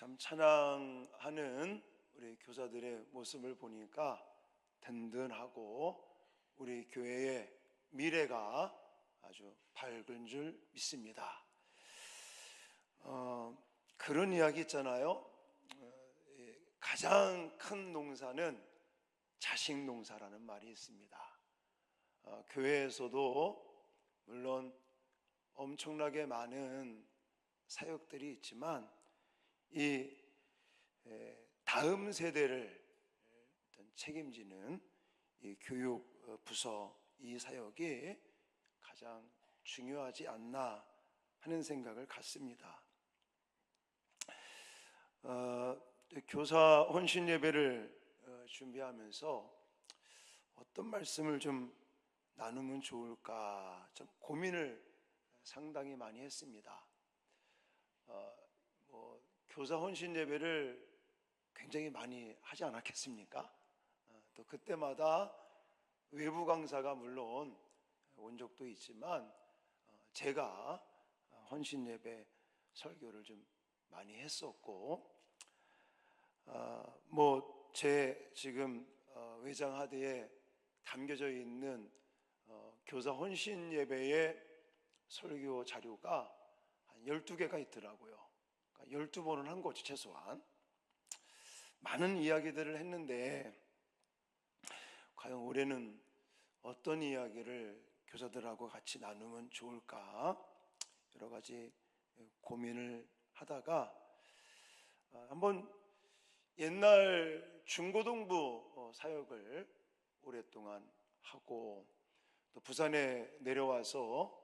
참 찬양하는 우리 교사들의 모습을 보니까 든든하고 우리 교회의 미래가 아주 밝은 줄 믿습니다. 그런 이야기 있잖아요. 가장 큰 농사는 자식 농사라는 말이 있습니다. 교회에서도 물론 엄청나게 많은 사역들이 있지만 이 다음 세대를 책임지는 이 교육 부서 이 사역이 가장 중요하지 않나 하는 생각을 갖습니다. 교사 혼신 예배를 준비하면서 어떤 말씀을 좀 나누면 좋을까 좀 고민을 상당히 많이 했습니다. 교사 혼신 예배를 굉장히 많이 하지 않았겠습니까? 또 그때마다 외부 강사가 물론 온 적도 있지만 제가 혼신 예배 설교를 좀 많이 했었고, 제 지금 외장 하드에 담겨져 있는 교사 혼신 예배의 설교 자료가 한 12개가 있더라고요. 그러니까 12번은 한 거죠, 최소한. 많은 이야기들을 했는데 과연 올해는 어떤 이야기를 교사들하고 같이 나누면 좋을까 여러 가지 고민을 하다가 한번 옛날 중고등부 사역을 오랫동안 하고 또 부산에 내려와서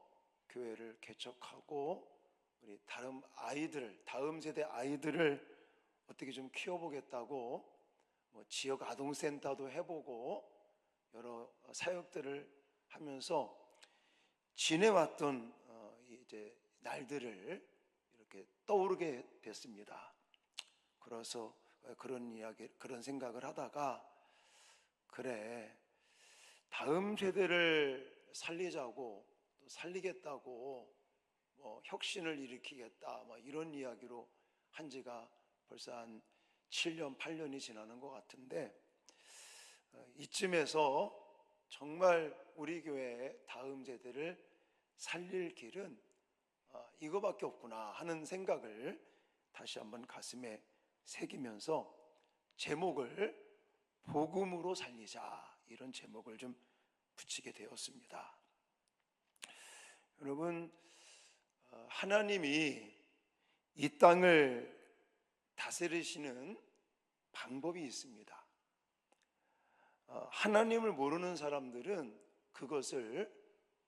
교회를 개척하고 우리 다음 세대 아이들을 어떻게 좀 키워보겠다고 지역 아동센터도 해보고 여러 사역들을 하면서 지내왔던 이제 날들을 이렇게 떠오르게 됐습니다. 그래서 그런 생각을 하다가 그래, 다음 세대를 살리자고 또 살리겠다고 혁신을 일으키겠다 이런 이야기로 한 지가 벌써 한 7년, 8년이 지나는 것 같은데 이쯤에서 정말 우리 교회의 다음 세대를 살릴 길은 이거밖에 없구나 하는 생각을 다시 한번 가슴에 새기면서 제목을 복음으로 살리자 이런 제목을 좀 붙이게 되었습니다. 여러분, 하나님이 이 땅을 다스리시는 방법이 있습니다. 하나님을 모르는 사람들은 그것을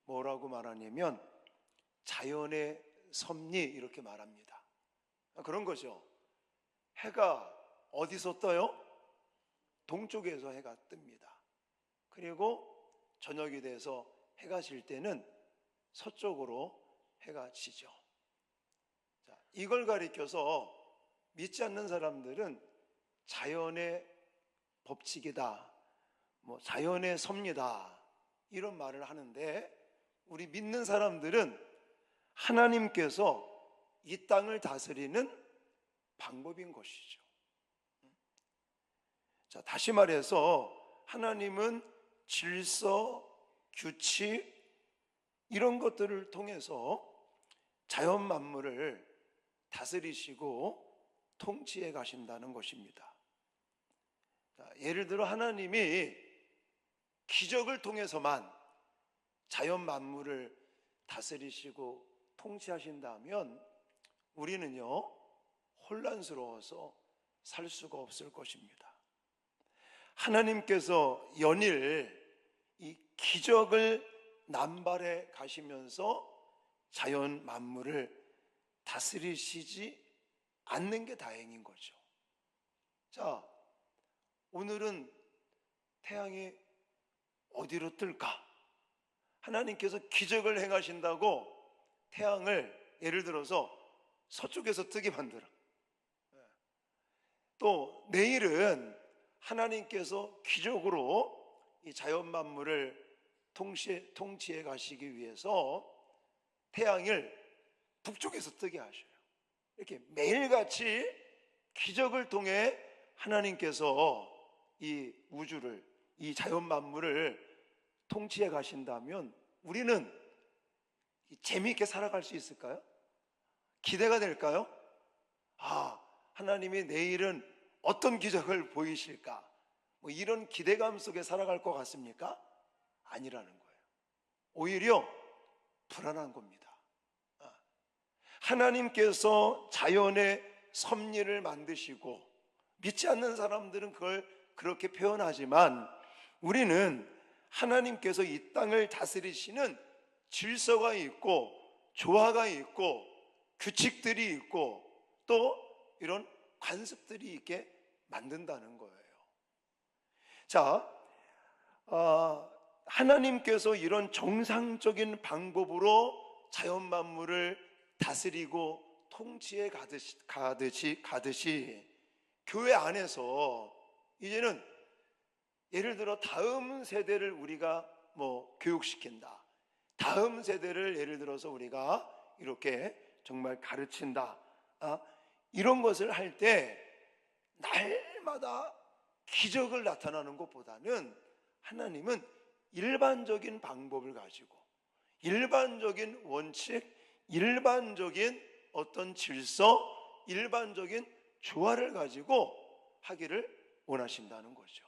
뭐라고 말하냐면 자연의 섭리 이렇게 말합니다. 그런 거죠. 해가 어디서 떠요? 동쪽에서 해가 뜹니다. 그리고 저녁이 돼서 해가 질 때는 서쪽으로 해가 지죠. 이걸 가리켜서 믿지 않는 사람들은 자연의 법칙이다, 자연의 섭리다 이런 말을 하는데 우리 믿는 사람들은 하나님께서 이 땅을 다스리는 방법인 것이죠. 다시 말해서 하나님은 질서, 규칙 이런 것들을 통해서 자연 만물을 다스리시고 통치해 가신다는 것입니다. 예를 들어 하나님이 기적을 통해서만 자연 만물을 다스리시고 통치하신다면 우리는요 혼란스러워서 살 수가 없을 것입니다. 하나님께서 연일 이 기적을 남발해 가시면서 자연 만물을 다스리시지 않는 게 다행인 거죠. 자, 오늘은 태양이 어디로 뜰까? 하나님께서 기적을 행하신다고 태양을 예를 들어서 서쪽에서 뜨게 만들어. 또 내일은 하나님께서 기적으로 이 자연 만물을 통치해 가시기 위해서 태양을 북쪽에서 뜨게 하셔요. 이렇게 매일같이 기적을 통해 하나님께서 이 우주를, 이 자연 만물을 통치해 가신다면 우리는 재미있게 살아갈 수 있을까요? 기대가 될까요? 하나님이 내일은 어떤 기적을 보이실까? 뭐 이런 기대감 속에 살아갈 것 같습니까? 아니라는 거예요. 오히려 불안한 겁니다. 하나님께서 자연의 섭리를 만드시고, 믿지 않는 사람들은 그걸 그렇게 표현하지만, 우리는 하나님께서 이 땅을 다스리시는 질서가 있고 조화가 있고 규칙들이 있고 또 이런 관습들이 있게 만든다는 거예요. 자, 하나님께서 이런 정상적인 방법으로 자연 만물을 다스리고 통치해 가듯이 교회 안에서 이제는 예를 들어 다음 세대를 우리가 교육시킨다, 다음 세대를 예를 들어서 우리가 이렇게 정말 가르친다, 이런 것을 할 때 날마다 기적을 나타나는 것보다는 하나님은 일반적인 방법을 가지고 일반적인 원칙, 일반적인 어떤 질서, 일반적인 조화를 가지고 하기를 원하신다는 거죠.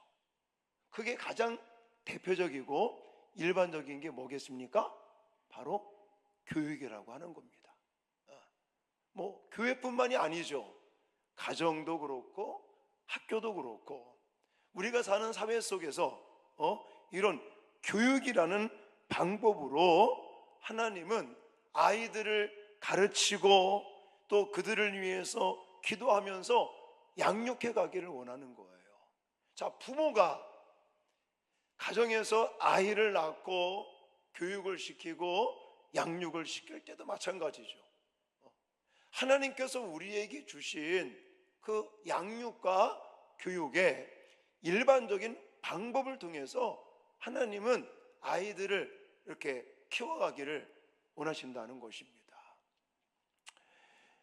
그게 가장 대표적이고 일반적인 게 뭐겠습니까? 바로 교육이라고 하는 겁니다. 교회뿐만이 아니죠. 가정도 그렇고 학교도 그렇고 우리가 사는 사회 속에서 이런 교육이라는 방법으로 하나님은 아이들을 가르치고 또 그들을 위해서 기도하면서 양육해 가기를 원하는 거예요. 자, 부모가 가정에서 아이를 낳고 교육을 시키고 양육을 시킬 때도 마찬가지죠. 하나님께서 우리에게 주신 그 양육과 교육의 일반적인 방법을 통해서 하나님은 아이들을 이렇게 키워가기를 원하신다는 것입니다.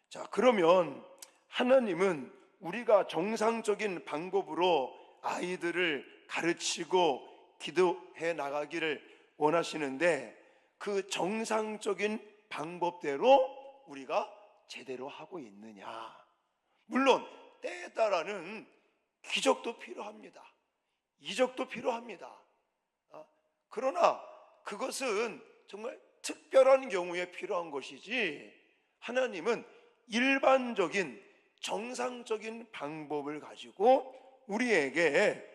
자, 그러면 하나님은 우리가 정상적인 방법으로 아이들을 가르치고 기도해 나가기를 원하시는데 그 정상적인 방법대로 우리가 제대로 하고 있느냐? 물론 때에 따라는 기적도 필요합니다. 이적도 필요합니다. 그러나 그것은 정말 특별한 경우에 필요한 것이지, 하나님은 일반적인 정상적인 방법을 가지고 우리에게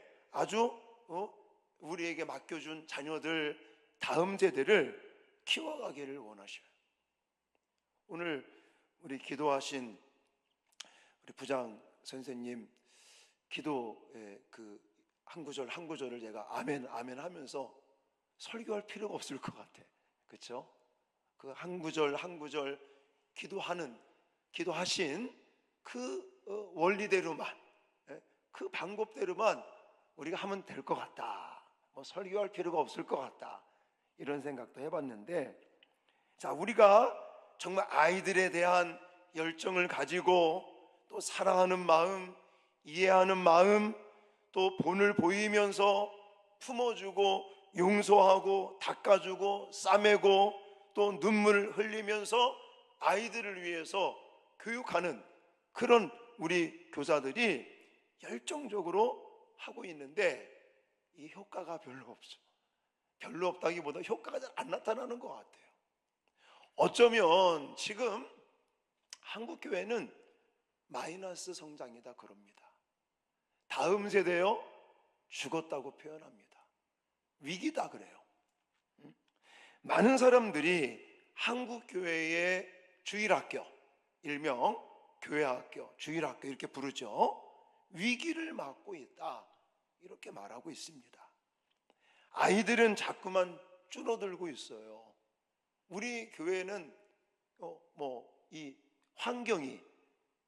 우리에게 맡겨준 자녀들, 다음 세대를 키워가기를 원하셔요. 오늘 우리 기도하신 우리 부장 선생님 기도의 그 한 구절 한 구절을 제가 아멘 아멘 하면서 설교할 필요가 없을 것 같아. 그렇죠? 그 한 구절 한 구절 기도하신 그 원리대로만, 그 방법대로만 우리가 하면 될 것 같다. 설교할 필요가 없을 것 같다. 이런 생각도 해봤는데, 자, 우리가 정말 아이들에 대한 열정을 가지고 또 사랑하는 마음, 이해하는 마음, 또 본을 보이면서 품어주고 용서하고 닦아주고 싸매고 또 눈물을 흘리면서 아이들을 위해서 교육하는 그런 우리 교사들이 열정적으로 하고 있는데 이 효과가 별로 없죠. 별로 없다기보다 효과가 잘 안 나타나는 것 같아요. 어쩌면 지금 한국 교회는 마이너스 성장이다 그럽니다. 다음 세대요 죽었다고 표현합니다. 위기다 그래요. 많은 사람들이 한국 교회의 주일학교, 일명 교회학교, 주일학교 이렇게 부르죠. 위기를 맞고 있다 이렇게 말하고 있습니다. 아이들은 자꾸만 줄어들고 있어요. 우리 교회는 이 환경이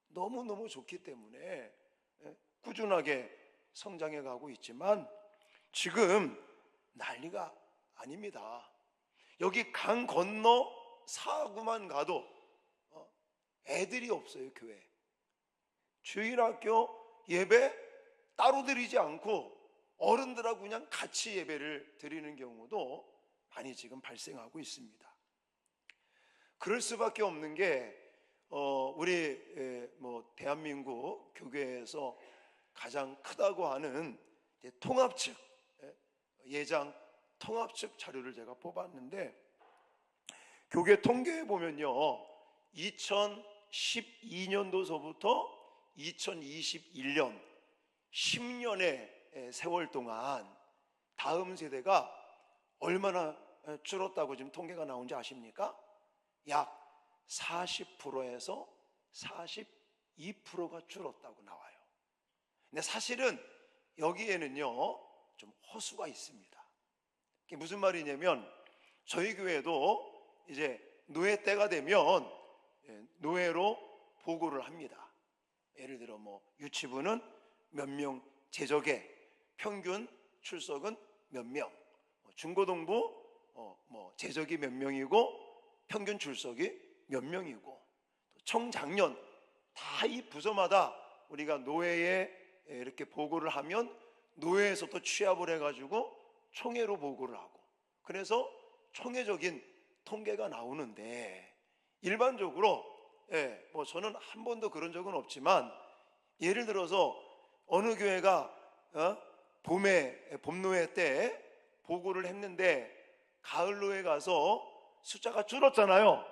너무너무 좋기 때문에 꾸준하게 성장해 가고 있지만 지금 난리가 아닙니다. 여기 강 건너 사구만 가도 애들이 없어요. 교회 주일학교 예배 따로 드리지 않고 어른들하고 그냥 같이 예배를 드리는 경우도 많이 지금 발생하고 있습니다. 그럴 수밖에 없는 게 우리 대한민국 교회에서 가장 크다고 하는 통합측 예장 통합측 자료를 제가 뽑았는데, 교계 통계에 보면요, 2012년도서부터 2021년 10년의 세월 동안 다음 세대가 얼마나 줄었다고 지금 통계가 나온지 아십니까? 약 40%에서 42%가 줄었다고 나와요. 근데 사실은 여기에는요 좀 허수가 있습니다. 그게 무슨 말이냐면, 저희 교회도 이제 노회 때가 되면 노회로 보고를 합니다. 예를 들어 유치부는 몇 명 재적에 평균 출석은 몇 명, 중고등부 재적이 몇 명이고 평균 출석이 몇 명이고, 청장년 다 이 부서마다 우리가 노회에 이렇게 보고를 하면 노회에서 또 취합을 해가지고 총회로 보고를 하고, 그래서 총회적인 통계가 나오는데, 일반적으로 저는 한 번도 그런 적은 없지만, 예를 들어서 어느 교회가 봄노회 때 보고를 했는데 가을노회 가서 숫자가 줄었잖아요.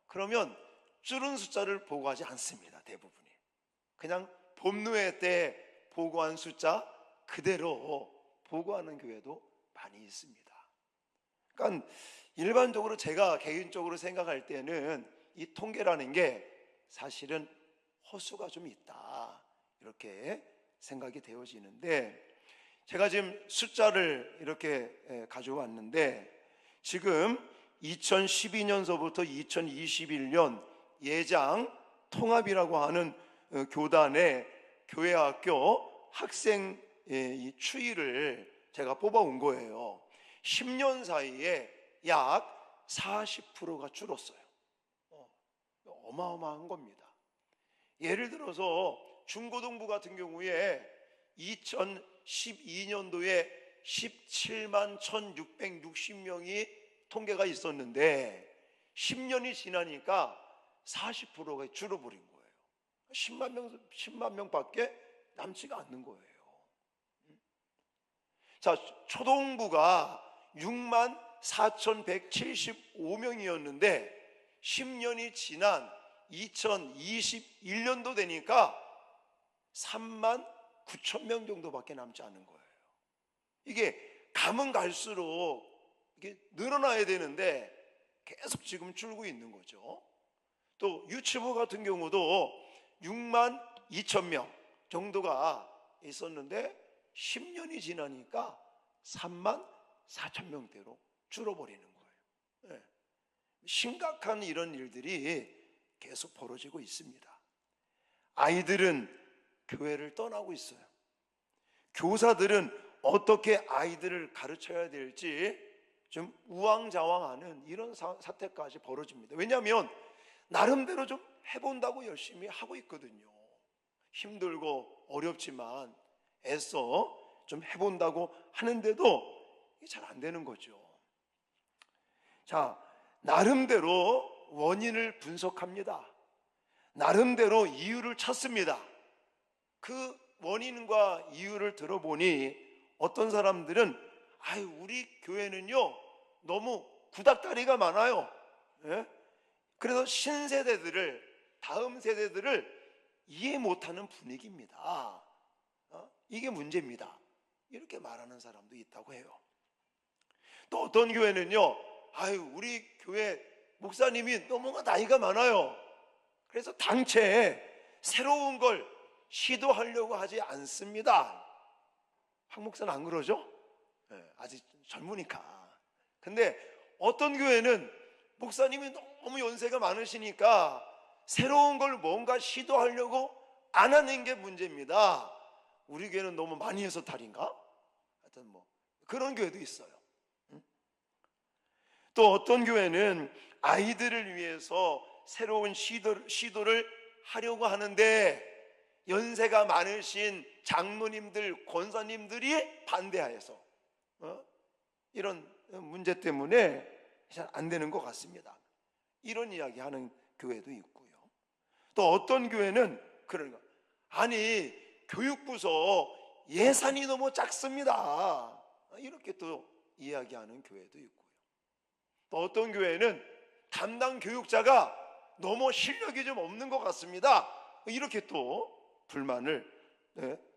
그러면 줄은 숫자를 보고하지 않습니다. 대부분이 그냥 봄노회 때 보고한 숫자 그대로 보고하는 교회도 많이 있습니다. 그러니까 일반적으로 제가 개인적으로 생각할 때는 이 통계라는 게 사실은 허수가 좀 있다, 이렇게 생각이 되어지는데, 제가 지금 숫자를 이렇게 가져왔는데, 지금 2012년서부터 2021년 예장 통합이라고 하는 교단의 교회학교 학생 이 추이를 제가 뽑아온 거예요. 10년 사이에 약 40%가 줄었어요. 어마어마한 겁니다. 예를 들어서 중고등부 같은 경우에 2012년도에 17만 1660명이 통계가 있었는데 10년이 지나니까 40%가 줄어버린 거예요. 10만 명밖에 남지가 않는 거예요. 자, 초등부가 6만 4175명이었는데 10년이 지난 2021년도 되니까 3만 9천 명 정도밖에 남지 않은 거예요. 이게 가면 갈수록 이게 늘어나야 되는데 계속 지금 줄고 있는 거죠. 또 유치부 같은 경우도 6만 2천 명 정도가 있었는데 10년이 지나니까 3만 4천 명대로 줄어버리는 거예요. 심각한 이런 일들이 계속 벌어지고 있습니다. 아이들은 교회를 떠나고 있어요. 교사들은 어떻게 아이들을 가르쳐야 될지 좀 우왕좌왕하는 이런 사태까지 벌어집니다. 왜냐하면 나름대로 좀 해본다고 열심히 하고 있거든요. 힘들고 어렵지만 애써 좀 해본다고 하는데도 이게 잘 안 되는 거죠. 자, 나름대로 원인을 분석합니다. 나름대로 이유를 찾습니다. 그 원인과 이유를 들어보니 어떤 사람들은 우리 교회는요 너무 구닥다리가 많아요. 그래서 신세대들을, 다음 세대들을 이해 못하는 분위기입니다. 이게 문제입니다, 이렇게 말하는 사람도 있다고 해요. 또 어떤 교회는요, 우리 교회 목사님이 너무 나이가 많아요. 그래서 당최 새로운 걸 시도하려고 하지 않습니다. 박 목사는 안 그러죠? 아직 젊으니까. 근데 어떤 교회는 목사님이 너무 연세가 많으시니까 새로운 걸 뭔가 시도하려고 안 하는 게 문제입니다. 우리 교회는 너무 많이 해서 탈인가? 하여튼 그런 교회도 있어요. 또 어떤 교회는 아이들을 위해서 새로운 시도를 하려고 하는데 연세가 많으신 장로님들, 권사님들이 반대하여서 이런 문제 때문에 잘 안 되는 것 같습니다. 이런 이야기 하는 교회도 있고요. 또 어떤 교회는 그런 거, 아니 교육부서 예산이 너무 작습니다, 이렇게 또 이야기하는 교회도 있고요. 또 어떤 교회는 담당 교육자가 너무 실력이 좀 없는 것 같습니다, 이렇게 또 불만을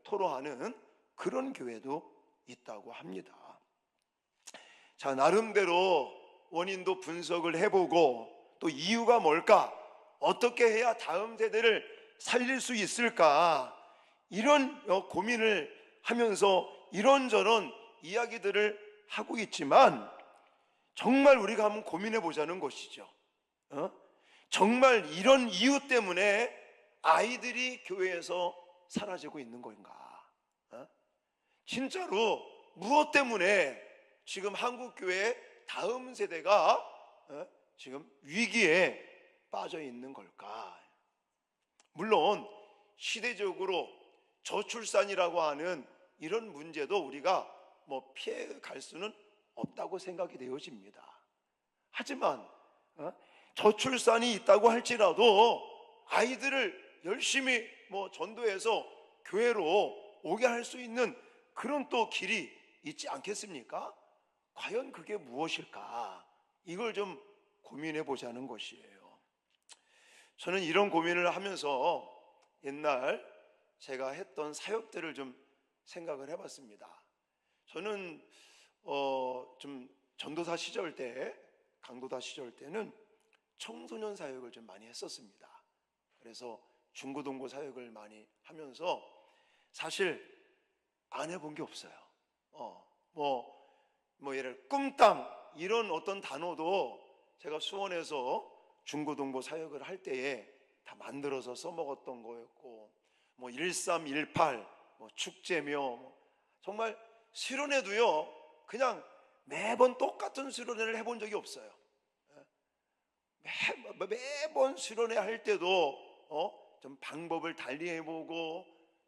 토로하는 그런 교회도 있다고 합니다. 자, 나름대로 원인도 분석을 해보고 또 이유가 뭘까, 어떻게 해야 다음 세대를 살릴 수 있을까, 이런 고민을 하면서 이런저런 이야기들을 하고 있지만, 정말 우리가 한번 고민해 보자는 것이죠. 정말 이런 이유 때문에 아이들이 교회에서 사라지고 있는 건가? 진짜로 무엇 때문에 지금 한국교회 다음 세대가 지금 위기에 빠져 있는 걸까? 물론 시대적으로 저출산이라고 하는 이런 문제도 우리가 피해 갈 수는 없다고 생각이 되어집니다. 하지만 저출산이 있다고 할지라도 아이들을 열심히 전도해서 교회로 오게 할 수 있는 그런 또 길이 있지 않겠습니까? 과연 그게 무엇일까? 이걸 좀 고민해 보자는 것이에요. 저는 이런 고민을 하면서 옛날 제가 했던 사역들을 좀 생각을 해봤습니다. 저는 좀 전도사 시절 때, 강도사 시절 때는 청소년 사역을 좀 많이 했었습니다. 그래서 중고등부 사역을 많이 하면서 사실 안 해본 게 없어요. 예를 들어 꿈땅 이런 어떤 단어도 제가 수원에서 중고등부 사역을 할 때에 다 만들어서 써먹었던 거였고, 1318 축제며 정말 수련회도요, 그냥 매번 똑같은 수련회를 해본 적이 없어요. 매번 수련회 할 때도 좀 방법을 달리 해보고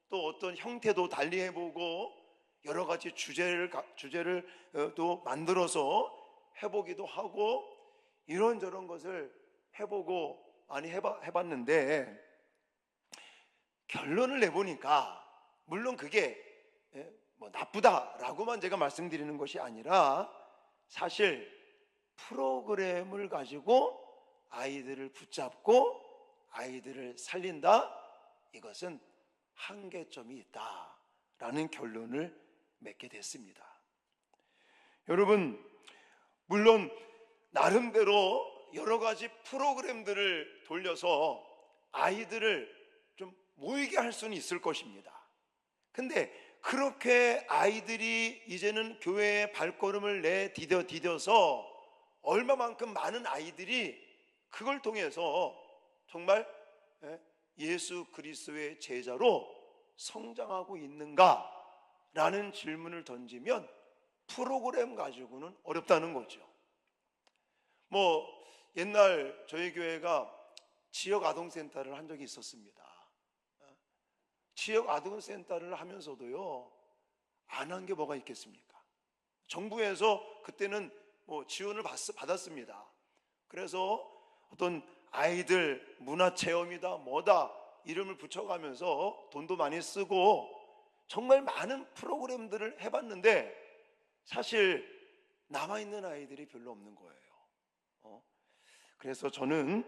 또 어떤 형태도 달리 해보고 여러 가지 주제를 또 만들어서 해보기도 하고 이런저런 것을 해보고 많이 해봤는데, 결론을 내보니까 물론 그게 나쁘다라고만 제가 말씀드리는 것이 아니라, 사실 프로그램을 가지고 아이들을 붙잡고 아이들을 살린다, 이것은 한계점이 있다라는 결론을 맺게 됐습니다. 여러분, 물론 나름대로 여러 가지 프로그램들을 돌려서 아이들을 좀 모이게 할 수는 있을 것입니다. 근데 그렇게 아이들이 이제는 교회에 발걸음을 내디뎌서 얼마만큼 많은 아이들이 그걸 통해서 정말 예수 그리스도의 제자로 성장하고 있는가라는 질문을 던지면 프로그램 가지고는 어렵다는 거죠. 옛날 저희 교회가 지역 아동센터를 한 적이 있었습니다. 지역 아동센터를 하면서도요, 안 한 게 뭐가 있겠습니까? 정부에서 그때는 지원을 받았습니다. 그래서 어떤 아이들 문화체험이다 뭐다 이름을 붙여가면서 돈도 많이 쓰고 정말 많은 프로그램들을 해봤는데, 사실 남아있는 아이들이 별로 없는 거예요. 그래서 저는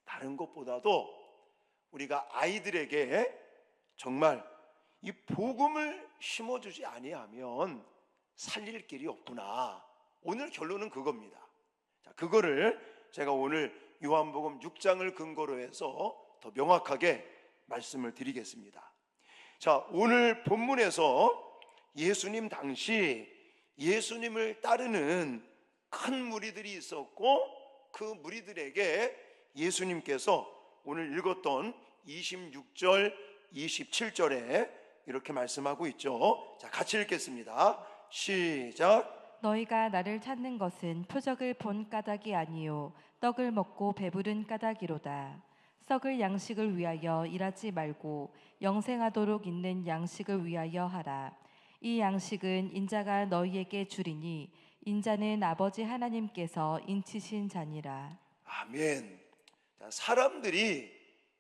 다른 것보다도 우리가 아이들에게 정말 이 복음을 심어주지 아니하면 살릴 길이 없구나, 오늘 결론은 그겁니다. 자, 그거를 제가 오늘 요한복음 6장을 근거로 해서 더 명확하게 말씀을 드리겠습니다. 자, 오늘 본문에서 예수님 당시 예수님을 따르는 큰 무리들이 있었고, 그 무리들에게 예수님께서 오늘 읽었던 26절 27절에 이렇게 말씀하고 있죠. 자, 같이 읽겠습니다. 시작. 너희가 나를 찾는 것은 표적을 본 까닭이 아니요 떡을 먹고 배부른 까닭이로다. 썩을 양식을 위하여 일하지 말고 영생하도록 있는 양식을 위하여 하라. 이 양식은 인자가 너희에게 주리니 인자는 아버지 하나님께서 인치신 자니라. 아멘. 자, 사람들이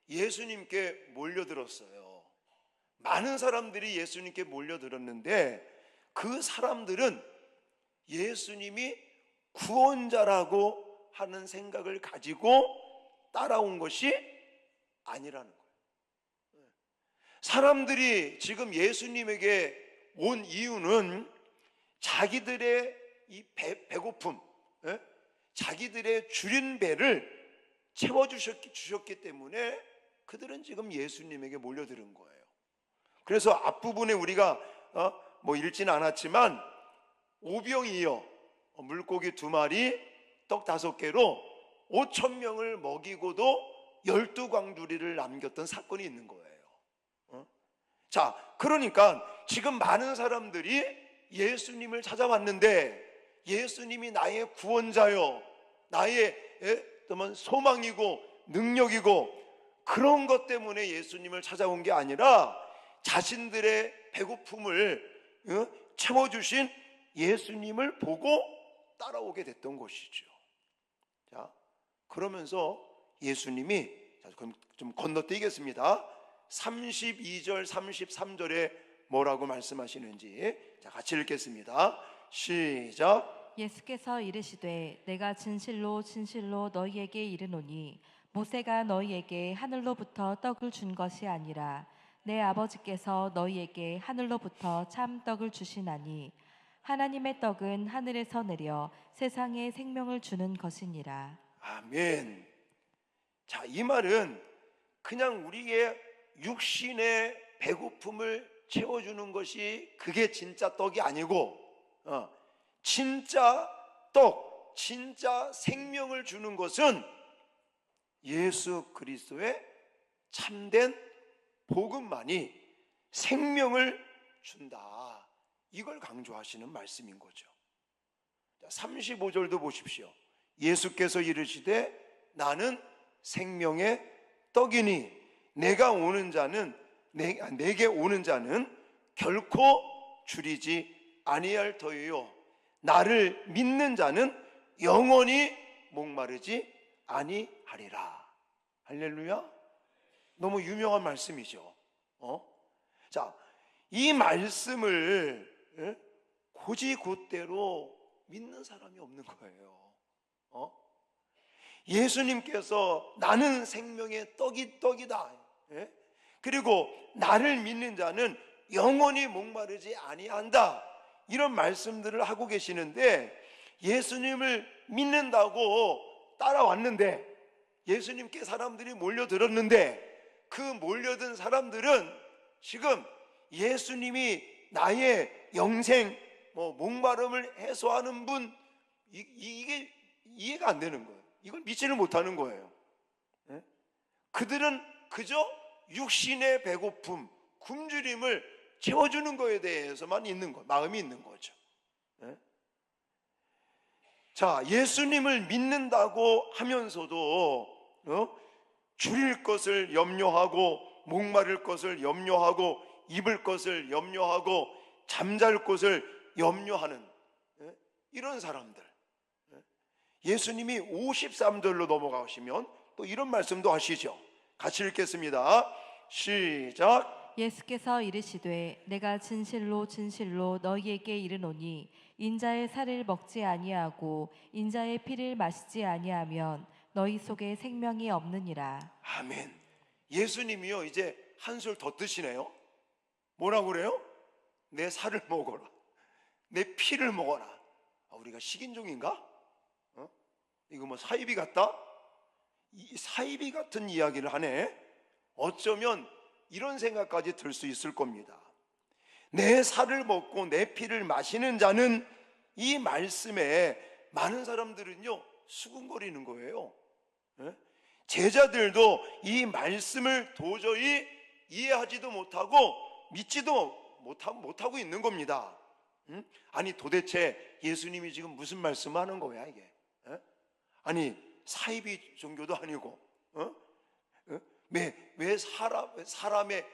예수님께 몰려들었어요. 많은 사람들이 예수님께 몰려들었는데 그 사람들은 예수님이 구원자라고 하는 생각을 가지고 따라온 것이 아니라는 거예요. 사람들이 지금 예수님에게 온 이유는 자기들의 이 배고픔, 자기들의 줄인 배를 채워주셨기 때문에 그들은 지금 예수님에게 몰려드는 거예요. 그래서 앞부분에 우리가 읽지는 않았지만 오병이어 물고기 2마리 떡 5개로 5,000명을 먹이고도 12광주리를 남겼던 사건이 있는 거예요. 자, 그러니까 지금 많은 사람들이 예수님을 찾아왔는데 예수님이 나의 구원자요, 나의 소망이고 능력이고 그런 것 때문에 예수님을 찾아온 게 아니라 자신들의 배고픔을 채워주신 예수님을 보고 따라오게 됐던 것이죠. 자, 그러면서 예수님이, 그럼 좀 건너뛰겠습니다. 32절 33절에 뭐라고 말씀하시는지 같이 읽겠습니다. 시작. 예수께서 이르시되 내가 진실로 진실로 너희에게 이르노니 모세가 너희에게 하늘로부터 떡을 준 것이 아니라 내 아버지께서 너희에게 하늘로부터 참 떡을 주시나니 하나님의 떡은 하늘에서 내려 세상에 생명을 주는 것이니라. 아멘. 자, 이 말은 그냥 우리의 육신의 배고픔을 채워주는 것이 그게 진짜 떡이 아니고 진짜 떡, 진짜 생명을 주는 것은 예수 그리스도의 참된 복음만이 생명을 준다. 이걸 강조하시는 말씀인 거죠. 35절도 보십시오. 예수께서 이르시되 나는 생명의 떡이니 내게 오는 자는 결코 줄이지 아니할 터이요 나를 믿는 자는 영원히 목마르지 아니하리라. 할렐루야. 너무 유명한 말씀이죠. 자, 이 말씀을 곧이곧대로 믿는 사람이 없는 거예요. 예수님께서 나는 생명의 떡이다. 그리고 나를 믿는 자는 영원히 목마르지 아니한다. 이런 말씀들을 하고 계시는데 예수님을 믿는다고 따라왔는데 예수님께 사람들이 몰려들었는데 그 몰려든 사람들은 지금 예수님이 나의 영생 목마름을 해소하는 분 이게 이해가 안 되는 거예요. 이걸 믿지를 못하는 거예요. 그들은 그저 육신의 배고픔, 굶주림을 채워주는 거에 대해서만 마음이 있는 거죠. 자, 예수님을 믿는다고 하면서도 줄일 것을 염려하고 목마를 것을 염려하고 입을 것을 염려하고 잠잘 곳을 염려하는 이런 사람들, 예수님이 53절로 넘어가시면 또 이런 말씀도 하시죠. 같이 읽겠습니다. 시작. 예수께서 이르시되 내가 진실로 진실로 너희에게 이르노니 인자의 살을 먹지 아니하고 인자의 피를 마시지 아니하면 너희 속에 생명이 없느니라. 아멘. 예수님이요 이제 한술 더 뜨시네요. 뭐라고 그래요? 내 살을 먹어라, 내 피를 먹어라. 우리가 식인종인가? 이거 뭐 사이비 같다? 이 사이비 같은 이야기를 하네. 어쩌면 이런 생각까지 들 수 있을 겁니다. 내 살을 먹고 내 피를 마시는 자는, 이 말씀에 많은 사람들은요 수군거리는 거예요. 제자들도 이 말씀을 도저히 이해하지도 못하고 믿지도 못하고 있는 겁니다. 아니 도대체 예수님이 지금 무슨 말씀을 하는 거야 이게? 아니 사이비 종교도 아니고 왜 사람의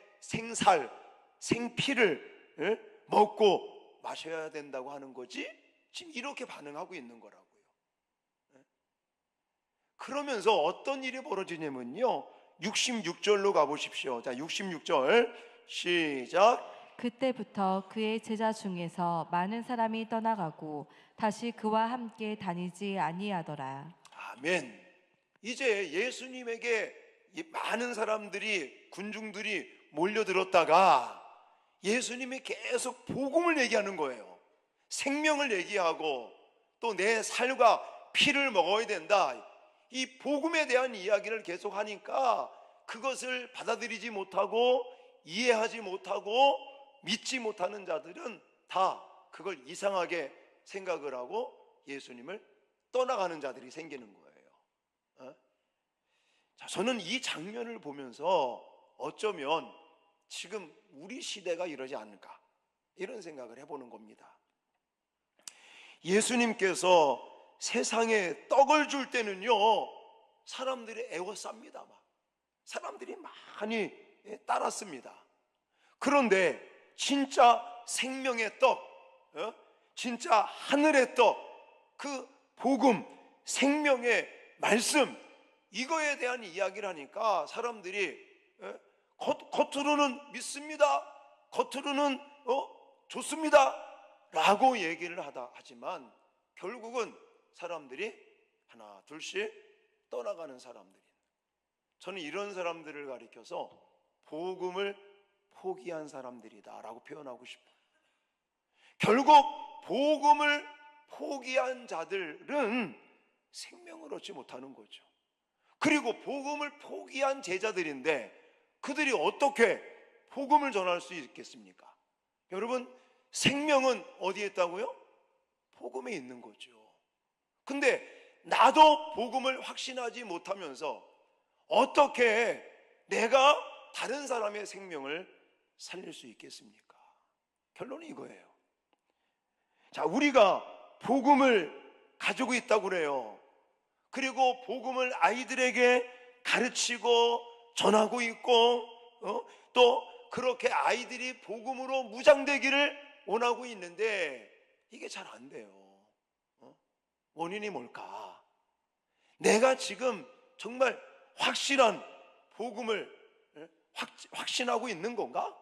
생피를 먹고 마셔야 된다고 하는 거지? 지금 이렇게 반응하고 있는 거라고요. 그러면서 어떤 일이 벌어지냐면요, 66절로 가보십시오. 자, 66절 시작. 그때부터 그의 제자 중에서 많은 사람이 떠나가고 다시 그와 함께 다니지 아니하더라. 아멘. 이제 예수님에게 이 많은 사람들이, 군중들이 몰려들었다가 예수님이 계속 복음을 얘기하는 거예요. 생명을 얘기하고 또 내 살과 피를 먹어야 된다, 이 복음에 대한 이야기를 계속 하니까 그것을 받아들이지 못하고 이해하지 못하고 믿지 못하는 자들은 다 그걸 이상하게 생각을 하고 예수님을 떠나가는 자들이 생기는 거예요. 자, 저는 이 장면을 보면서 어쩌면 지금 우리 시대가 이러지 않을까, 이런 생각을 해보는 겁니다. 예수님께서 세상에 떡을 줄 때는요, 사람들이 애워쌉니다. 사람들이 많이 따랐습니다. 그런데 진짜 생명의 떡, 진짜 하늘의 떡, 그 복음, 생명의 말씀, 이거에 대한 이야기를 하니까 사람들이 겉으로는 믿습니다, 겉으로는 좋습니다 라고 얘기를 하지만 결국은 사람들이 하나 둘씩 떠나가는 사람들이, 저는 이런 사람들을 가리켜서 복음을 포기한 사람들이다 라고 표현하고 싶어요. 결국 복음을 포기한 자들은 생명을 얻지 못하는 거죠. 그리고 복음을 포기한 제자들인데 그들이 어떻게 복음을 전할 수 있겠습니까? 여러분, 생명은 어디에 있다고요? 복음에 있는 거죠. 근데 나도 복음을 확신하지 못하면서 어떻게 내가 다른 사람의 생명을 살릴 수 있겠습니까? 결론이 이거예요. 자, 우리가 복음을 가지고 있다고 그래요. 그리고 복음을 아이들에게 가르치고 전하고 있고 또 그렇게 아이들이 복음으로 무장되기를 원하고 있는데 이게 잘 안 돼요. 원인이 뭘까? 내가 지금 정말 확실한 복음을 확신하고 있는 건가?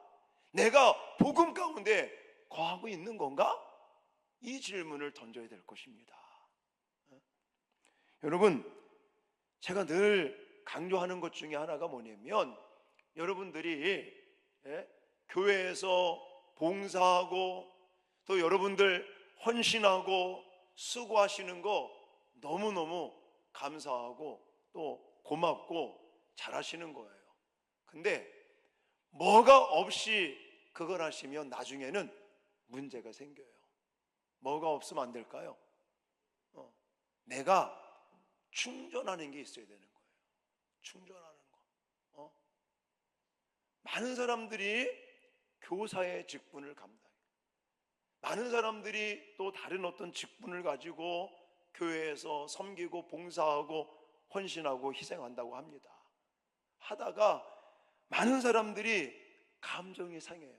내가 복음 가운데 거하고 있는 건가? 이 질문을 던져야 될 것입니다. 여러분, 제가 늘 강조하는 것 중에 하나가 뭐냐면, 여러분들이 교회에서 봉사하고 또 여러분들 헌신하고 수고하시는 거 너무너무 감사하고 또 고맙고 잘하시는 거예요. 근데 뭐가 없이 그걸 하시면 나중에는 문제가 생겨요. 뭐가 없으면 안 될까요? 내가 충전하는 게 있어야 되는 거예요. 충전하는 거. 많은 사람들이 교사의 직분을 감당해요. 많은 사람들이 또 다른 어떤 직분을 가지고 교회에서 섬기고 봉사하고 헌신하고 희생한다고 합니다. 하다가 많은 사람들이 감정이 상해요.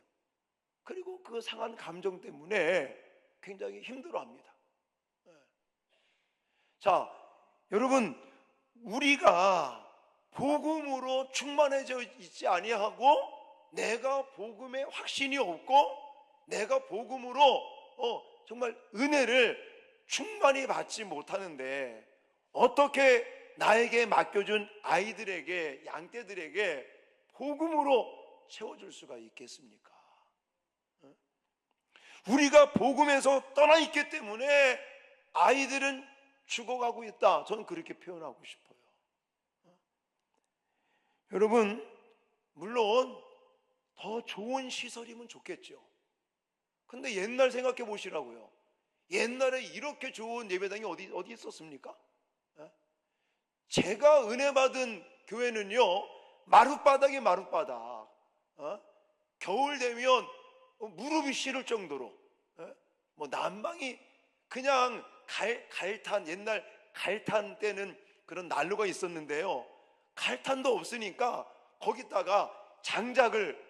그리고 그 상한 감정 때문에 굉장히 힘들어합니다. 자, 여러분, 우리가 복음으로 충만해져 있지 아니하고 내가 복음에 확신이 없고 내가 복음으로 정말 은혜를 충만히 받지 못하는데 어떻게 나에게 맡겨준 아이들에게, 양떼들에게 복음으로 채워줄 수가 있겠습니까? 우리가 복음에서 떠나 있기 때문에 아이들은 죽어가고 있다, 저는 그렇게 표현하고 싶어요. 여러분, 물론 더 좋은 시설이면 좋겠죠. 근데 옛날 생각해 보시라고요. 옛날에 이렇게 좋은 예배당이 어디 있었습니까? 제가 은혜 받은 교회는요, 마룻바닥이 마룻바닥, 겨울 되면 무릎이 시릴 정도로, 뭐 난방이 그냥 갈탄, 옛날 갈탄 때는 그런 난로가 있었는데요, 갈탄도 없으니까 거기다가 장작을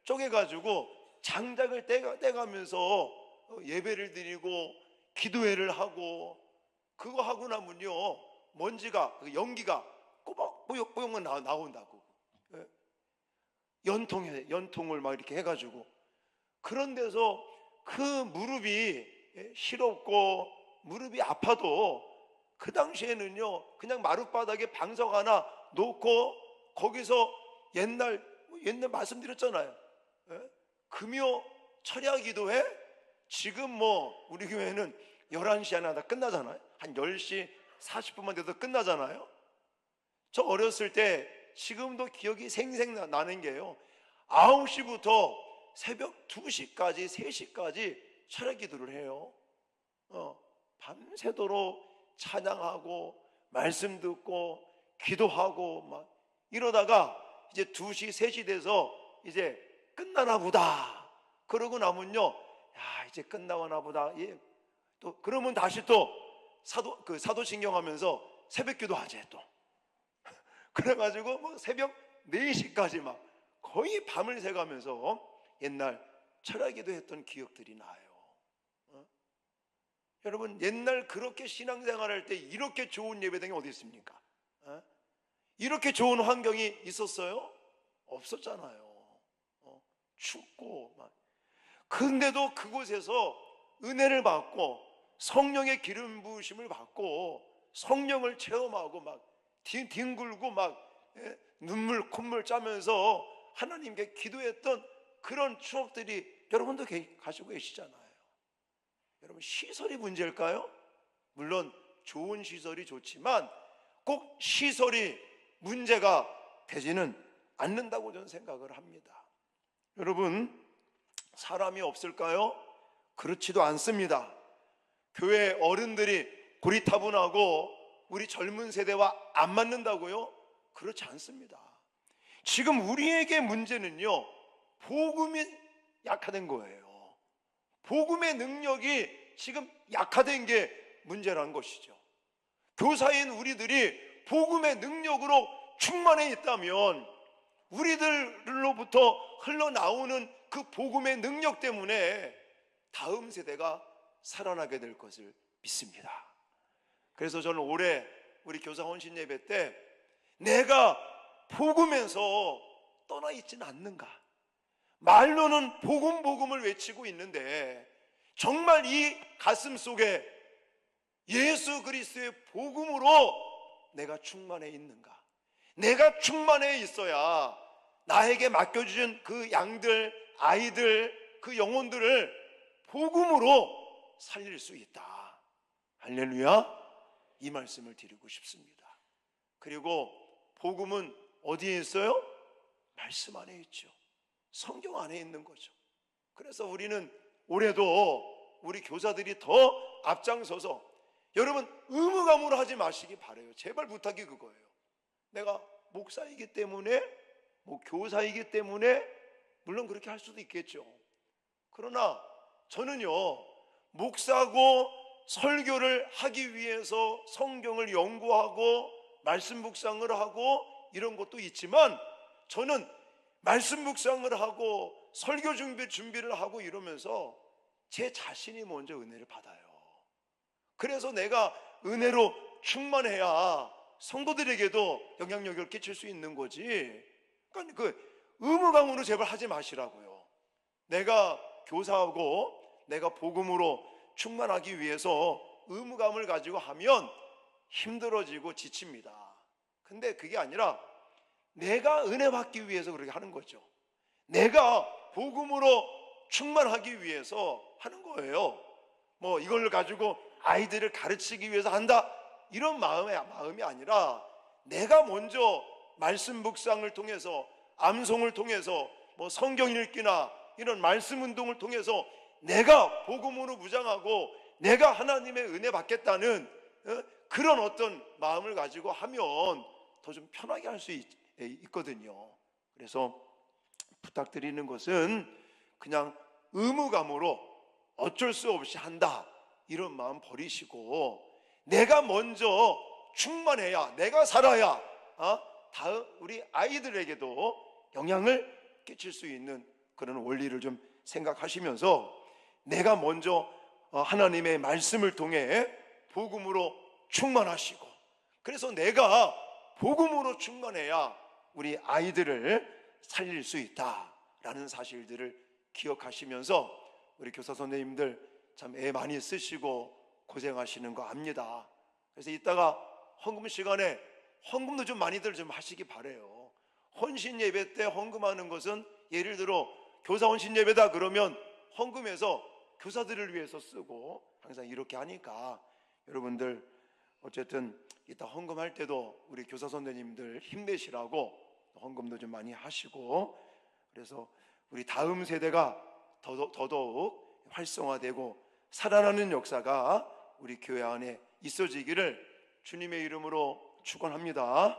쪼개가지고 장작을 떼가면서 예배를 드리고 기도회를 하고, 그거 하고 나면요 먼지가, 연기가 꼬박꼬박꼬박 나온다고. 연통을 막 이렇게 해가지고, 그런 데서 그 무릎이 시렵고 무릎이 아파도 그 당시에는요 그냥 마룻바닥에 방석 하나 놓고 거기서 옛날 말씀드렸잖아요. 금요 철야 기도회, 지금 뭐 우리 교회는 11시 안에 다 끝나잖아요. 한 10시 40분만 돼도 끝나잖아요. 저 어렸을 때 지금도 기억이 생생나는 게요, 9시부터 새벽 2시까지 3시까지 철야 기도를 해요. 밤새도록 찬양하고 말씀 듣고 기도하고 막 이러다가 이제 2시 3시 돼서 이제 끝나나 보다 그러고 나면요, 야 이제 끝나나 보다, 또 그러면 다시 또 사도신경 하면서 새벽기도 하재 또. 그래가지고 뭐 새벽 4시까지 막 거의 밤을 새가면서 옛날 철야기도 했던 기억들이 나요. 여러분, 옛날 그렇게 신앙생활할 때 이렇게 좋은 예배당이 어디 있습니까? 이렇게 좋은 환경이 있었어요? 없었잖아요. 춥고 막. 근데도 그곳에서 은혜를 받고 성령의 기름 부으심을 받고 성령을 체험하고 막 뒹굴고 막 눈물 콧물 짜면서 하나님께 기도했던 그런 추억들이 여러분도 가지고 계시잖아요. 여러분, 시설이 문제일까요? 물론 좋은 시설이 좋지만 꼭 시설이 문제가 되지는 않는다고 저는 생각을 합니다. 여러분, 사람이 없을까요? 그렇지도 않습니다. 교회 어른들이 고리타분하고 우리 젊은 세대와 안 맞는다고요? 그렇지 않습니다. 지금 우리에게 문제는요, 복음이 약화된 거예요. 복음의 능력이 지금 약화된 게 문제라는 것이죠. 교사인 우리들이 복음의 능력으로 충만해 있다면 우리들로부터 흘러나오는 그 복음의 능력 때문에 다음 세대가 살아나게 될 것을 믿습니다. 그래서 저는 올해 우리 교사 헌신 예배 때 내가 복음에서 떠나 있지는 않는가, 말로는 복음을 외치고 있는데 정말 이 가슴 속에 예수 그리스도의 복음으로 내가 충만해 있는가. 내가 충만해 있어야 나에게 맡겨주신 그 양들, 아이들, 그 영혼들을 복음으로 살릴 수 있다. 할렐루야. 이 말씀을 드리고 싶습니다. 그리고 복음은 어디에 있어요? 말씀 안에 있죠. 성경 안에 있는 거죠. 그래서 우리는 올해도 우리 교사들이 더 앞장서서, 여러분 의무감으로 하지 마시기 바라요. 제발 부탁이 그거예요. 내가 목사이기 때문에, 교사이기 때문에 물론 그렇게 할 수도 있겠죠. 그러나 저는요, 목사고 설교를 하기 위해서 성경을 연구하고 말씀 묵상을 하고 이런 것도 있지만, 저는 말씀 묵상을 하고 설교 준비를 하고 이러면서 제 자신이 먼저 은혜를 받아요. 그래서 내가 은혜로 충만해야 성도들에게도 영향력을 끼칠 수 있는 거지. 그러니까 그 의무감으로 제발 하지 마시라고요. 내가 교사하고 내가 복음으로 충만하기 위해서 의무감을 가지고 하면 힘들어지고 지칩니다. 근데 그게 아니라 내가 은혜 받기 위해서 그렇게 하는 거죠. 내가 복음으로 충만하기 위해서 하는 거예요. 뭐 이걸 가지고 아이들을 가르치기 위해서 한다, 이런 마음이 아니라 내가 먼저 말씀 묵상을 통해서, 암송을 통해서, 뭐 성경 읽기나 이런 말씀 운동을 통해서 내가 복음으로 무장하고 내가 하나님의 은혜 받겠다는 그런 어떤 마음을 가지고 하면 더 좀 편하게 할 수 있거든요. 그래서 부탁드리는 것은 그냥 의무감으로 어쩔 수 없이 한다, 이런 마음 버리시고 내가 먼저 충만해야, 내가 살아야 다음 우리 아이들에게도 영향을 끼칠 수 있는 그런 원리를 좀 생각하시면서 내가 먼저 하나님의 말씀을 통해 복음으로 충만하시고, 그래서 내가 복음으로 충만해야 우리 아이들을 살릴 수 있다라는 사실들을 기억하시면서 우리 교사 선생님들 참 애 많이 쓰시고 고생하시는 거 압니다. 그래서 이따가 헌금 시간에 헌금도 좀 많이들 좀 하시기 바래요. 헌신 예배 때 헌금하는 것은 예를 들어 교사 헌신 예배다 그러면 헌금해서 교사들을 위해서 쓰고 항상 이렇게 하니까 여러분들 어쨌든 이따 헌금할 때도 우리 교사 선생님들 힘내시라고 헌금도 좀 많이 하시고, 그래서 우리 다음 세대가 더더욱 활성화되고 살아나는 역사가 우리 교회 안에 있어지기를 주님의 이름으로 축원합니다.